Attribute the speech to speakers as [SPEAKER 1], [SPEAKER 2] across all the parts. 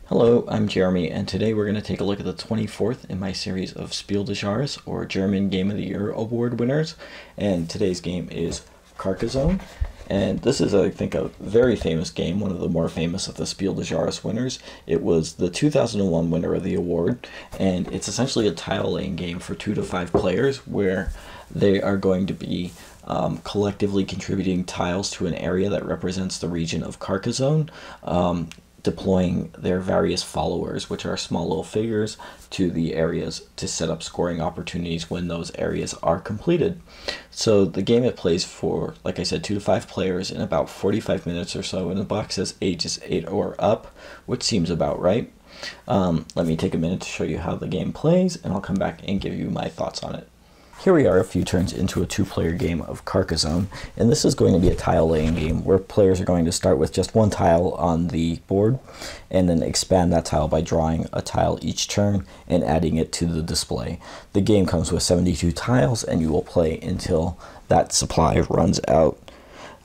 [SPEAKER 1] Hello, I'm Jeremy, and today we're going to take a look at the 24th in my series of Spiel des Jahres, or German Game of the Year award winners. And today's game is Carcassonne. And this is, I think, a very famous game, one of the more famous of the Spiel des Jahres winners. It was the 2001 winner of the award, and it's essentially a tile-laying game for 2 to 5 players where they are going to be collectively contributing tiles to an area that represents the region of Carcassonne, deploying their various followers, which are small little figures, to the areas to set up scoring opportunities when those areas are completed. So the game it plays for, like I said, 2 to 5 players in about 45 minutes or so, and the box says ages 8 or up, which seems about right. Let me take a minute to show you how the game plays, and I'll come back and give you my thoughts on it. Here we are a few turns into a 2-player game of Carcassonne, and this is going to be a tile-laying game where players are going to start with just one tile on the board and then expand that tile by drawing a tile each turn and adding it to the display. The game comes with 72 tiles, and you will play until that supply runs out.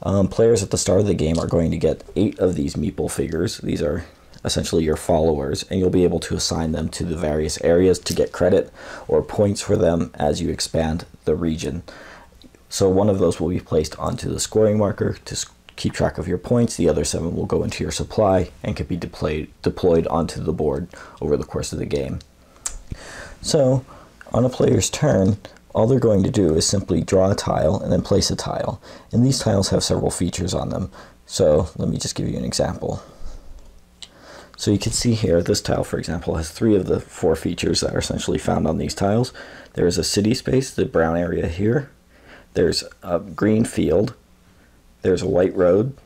[SPEAKER 1] Players at the start of the game are going to get 8 of these meeple figures. These are essentially your followers, and you'll be able to assign them to the various areas to get credit or points for them as you expand the region. So one of those will be placed onto the scoring marker to keep track of your points. The other 7 will go into your supply and can be deployed onto the board over the course of the game. So on a player's turn, all they're going to do is simply draw a tile and then place a tile, and these tiles have several features on them. So let me just give you an example. So you can see here, this tile, for example, has 3 of the 4 features that are essentially found on these tiles. There is a city space, the brown area here. There's a green field. There's a white road.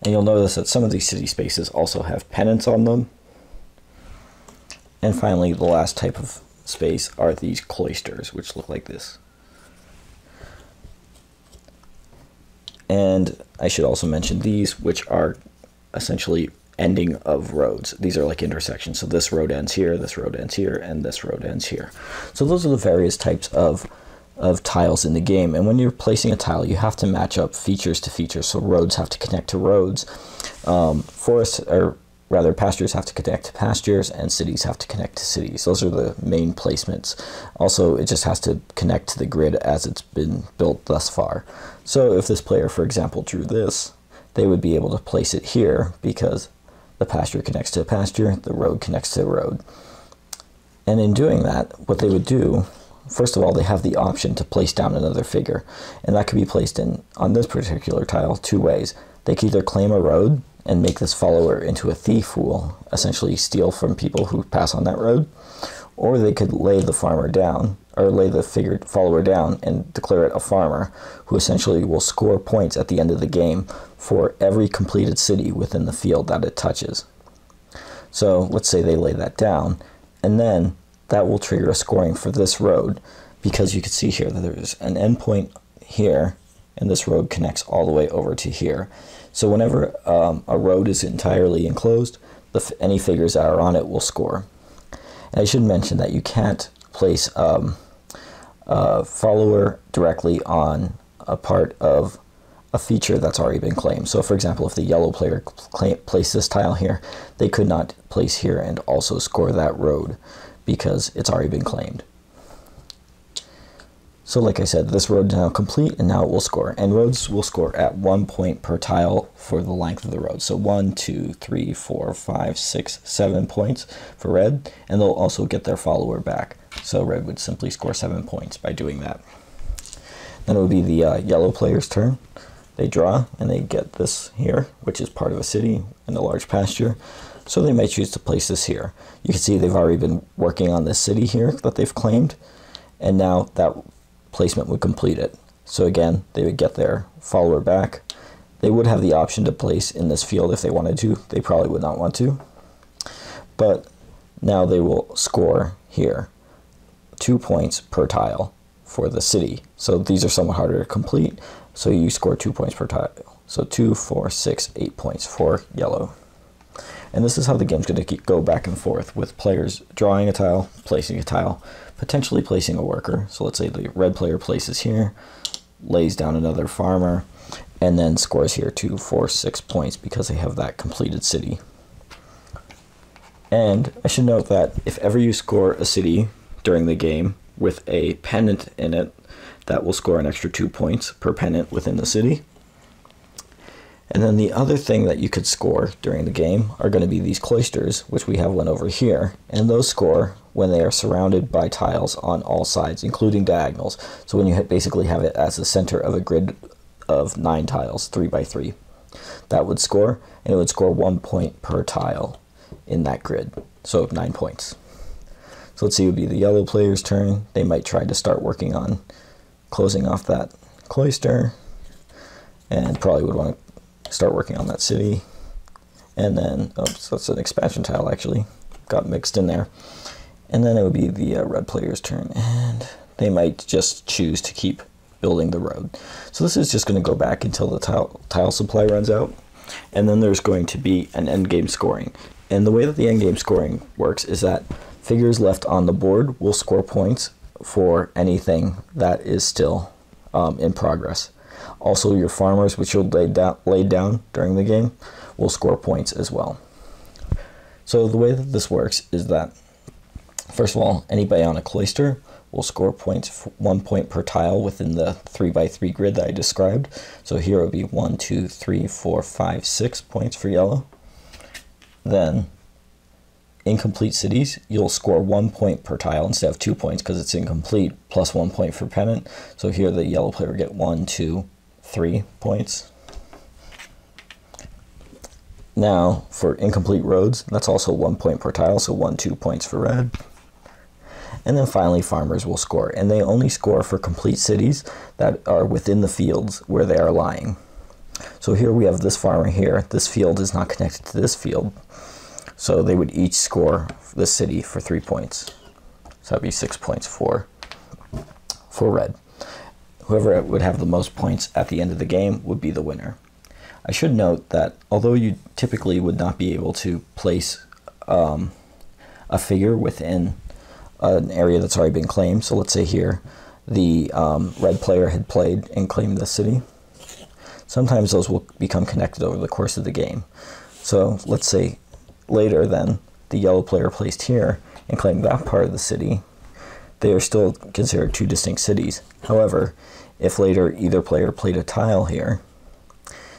[SPEAKER 1] And you'll notice that some of these city spaces also have pennants on them. And finally, the last type of space are these cloisters, which look like this. And I should also mention these, which are essentially ending of roads. These are like intersections. So this road ends here, this road ends here, and this road ends here. So those are the various types of tiles in the game. And when you're placing a tile, you have to match up features to features. So roads have to connect to roads. Forests, or rather pastures, have to connect to pastures, and cities have to connect to cities. Those are the main placements. Also, it just has to connect to the grid as it's been built thus far. So if this player, for example, drew this, they would be able to place it here because the pasture connects to a pasture, the road connects to a road. And in doing that, what they would do, first of all, they have the option to place down another figure, and that could be placed on this particular tile 2 ways. They could either claim a road and make this follower into a thief who will essentially steal from people who pass on that road, or they could lay the farmer down, or lay the figured follower down and declare it a farmer, who essentially will score points at the end of the game for every completed city within the field that it touches. So let's say they lay that down, and then that will trigger a scoring for this road, because you can see here that there's an endpoint here, and this road connects all the way over to here. So whenever a road is entirely enclosed, any figures that are on it will score. And I should mention that you can't place a follower directly on a part of a feature that's already been claimed. So for example, if the yellow player placed this tile here, they could not place here and also score that road because it's already been claimed. So like I said, this road is now complete, and now it will score. And roads will score at 1 point per tile for the length of the road. So 1, 2, 3, 4, 5, 6, 7 points for red, and they'll also get their follower back. So red would simply score 7 points by doing that. Then it would be the yellow player's turn. They draw, and they get this here, which is part of a city and a large pasture. So they might choose to place this here. You can see they've already been working on this city here that they've claimed, and now that placement would complete it. So again, they would get their follower back. They would have the option to place in this field if they wanted to. They probably would not want to. But now they will score here 2 points per tile for the city. So these are somewhat harder to complete. So you score 2 points per tile. So 2, 4, 6, 8 points for yellow. And this is how the game's going to go back and forth, with players drawing a tile, placing a tile, potentially placing a worker. So let's say the red player places here, lays down another farmer, and then scores here 2, 4, 6 points because they have that completed city. And I should note that if ever you score a city during the game with a pennant in it, that will score an extra 2 points per pennant within the city. And then the other thing that you could score during the game are going to be these cloisters, which we have one over here. And those score when they are surrounded by tiles on all sides, including diagonals. So when you basically have it as the center of a grid of 9 tiles, 3 by 3, that would score, and it would score 1 point per tile in that grid. So 9 points. So let's see, it would be the yellow player's turn. They might try to start working on closing off that cloister, and probably would want to start working on that city. And then, oops, that's an expansion tile actually, got mixed in there. And then it would be the red player's turn, and they might just choose to keep building the road. So this is just going to go back until the tile supply runs out, and then there's going to be an endgame scoring. And the way that the endgame scoring works is that figures left on the board will score points for anything that is still in progress. Also, your farmers, which you'll lay down during the game, will score points as well. So the way that this works is that, first of all, anybody on a cloister will score points, 1 point per tile within the 3 by 3 grid that I described. So here it would be 1, 2, 3, 4, 5, 6 points for yellow. Then, incomplete cities, you'll score 1 point per tile instead of 2 points because it's incomplete, plus 1 point for pennant. So here the yellow player will get 1, 2, 3 points. Now, for incomplete roads, that's also 1 point per tile, so 1, 2 points for red. And then finally, farmers will score, and they only score for complete cities that are within the fields where they are lying. So here we have this farmer here. This field is not connected to this field, so they would each score the city for 3 points. So that'd be 6 points for red. Whoever would have the most points at the end of the game would be the winner. I should note that although you typically would not be able to place a figure within an area that's already been claimed, so let's say here the red player had played and claimed the city, sometimes those will become connected over the course of the game. So let's say later then the yellow player placed here and claimed that part of the city. They are still considered 2 distinct cities. However, if later either player played a tile here,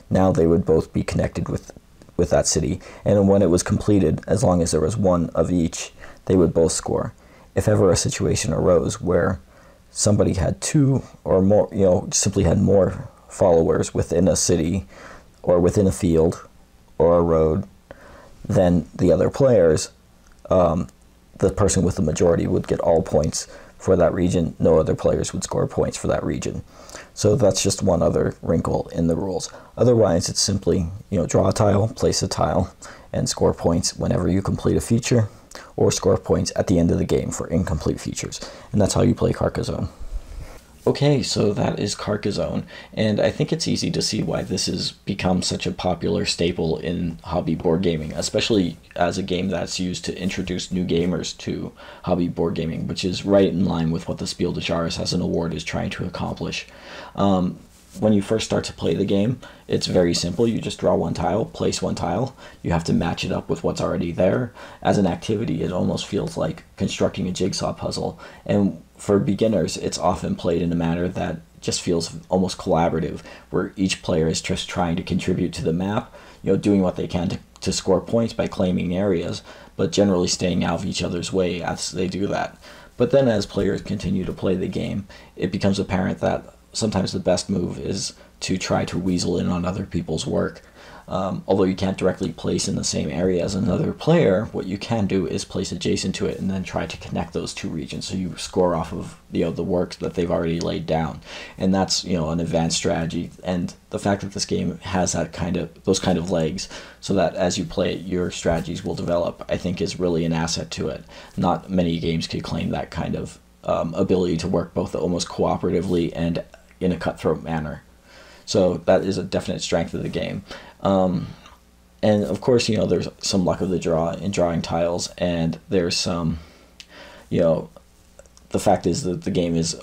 [SPEAKER 1] now they would both be connected with that city, and when it was completed, as long as there was 1 of each, they would both score. If ever a situation arose where somebody had 2 or more, simply had more followers within a city or within a field or a road than the other players, the person with the majority would get all points for that region. No other players would score points for that region. So that's just one other wrinkle in the rules. Otherwise, it's simply, draw a tile, place a tile, and score points whenever you complete a feature, or score points at the end of the game for incomplete features. And that's how you play Carcassonne. Okay, so that is Carcassonne, and I think it's easy to see why this has become such a popular staple in hobby board gaming, especially as a game that's used to introduce new gamers to hobby board gaming, which is right in line with what the Spiel des Jahres as an award is trying to accomplish. When you first start to play the game, it's very simple. You just draw 1 tile, place 1 tile. You have to match it up with what's already there. As an activity, it almost feels like constructing a jigsaw puzzle. And for beginners, it's often played in a manner that just feels almost collaborative, where each player is just trying to contribute to the map, doing what they can to score points by claiming areas, but generally staying out of each other's way as they do that. But then as players continue to play the game, it becomes apparent that sometimes the best move is to try to weasel in on other people's work. Although you can't directly place in the same area as another player, what you can do is place adjacent to it and then try to connect those 2 regions, so you score off of the work that they've already laid down. And that's an advanced strategy, and the fact that this game has those kind of legs, so that as you play it your strategies will develop, I think is really an asset to it. Not many games could claim that kind of ability to work both almost cooperatively and in a cutthroat manner. So that is a definite strength of the game. And of course, there's some luck of the draw in drawing tiles, and there's some, the fact is that the game is,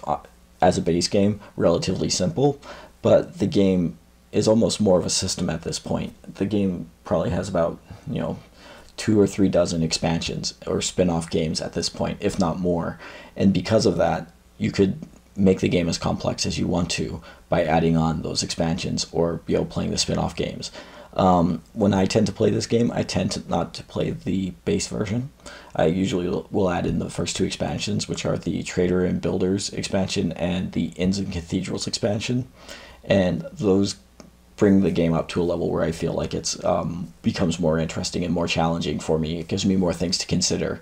[SPEAKER 1] as a base game, relatively simple, but the game is almost more of a system at this point. The game probably has about, 2 2 or 3 dozen expansions or spin-off games at this point, if not more. And because of that, you could make the game as complex as you want to by adding on those expansions or playing the spin-off games. When I tend to play this game, I tend to not to play the base version. I usually will add in the first 2 expansions, which are the Trader and Builders expansion and the Inns and Cathedrals expansion, and those bring the game up to a level where I feel like it's becomes more interesting and more challenging for me. It gives me more things to consider.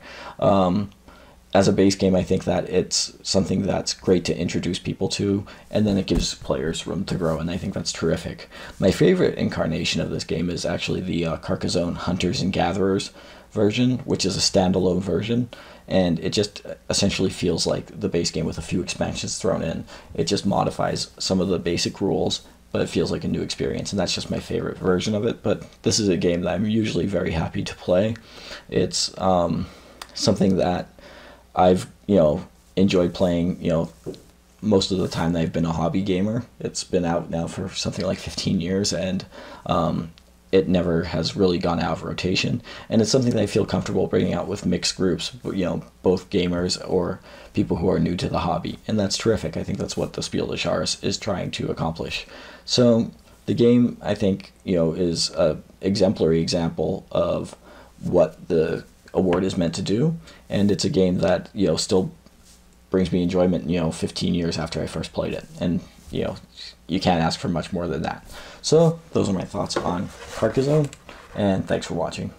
[SPEAKER 1] As a base game, I think that it's something that's great to introduce people to, and then it gives players room to grow, and I think that's terrific. My favorite incarnation of this game is actually the Carcassonne Hunters and Gatherers version, which is a standalone version, and it just essentially feels like the base game with a few expansions thrown in. It just modifies some of the basic rules, but it feels like a new experience, and that's just my favorite version of it. But this is a game that I'm usually very happy to play. It's something that I've enjoyed playing most of the time that I've been a hobby gamer. It's been out now for something like 15 years, and it never has really gone out of rotation. And it's something that I feel comfortable bringing out with mixed groups, both gamers or people who are new to the hobby, and that's terrific. I think that's what the Spiel des Jahres is trying to accomplish. So the game, I think, is an exemplary example of what the award is meant to do, and it's a game that still brings me enjoyment 15 years after I first played it, and you can't ask for much more than that. So those are my thoughts on Carcassonne, and thanks for watching.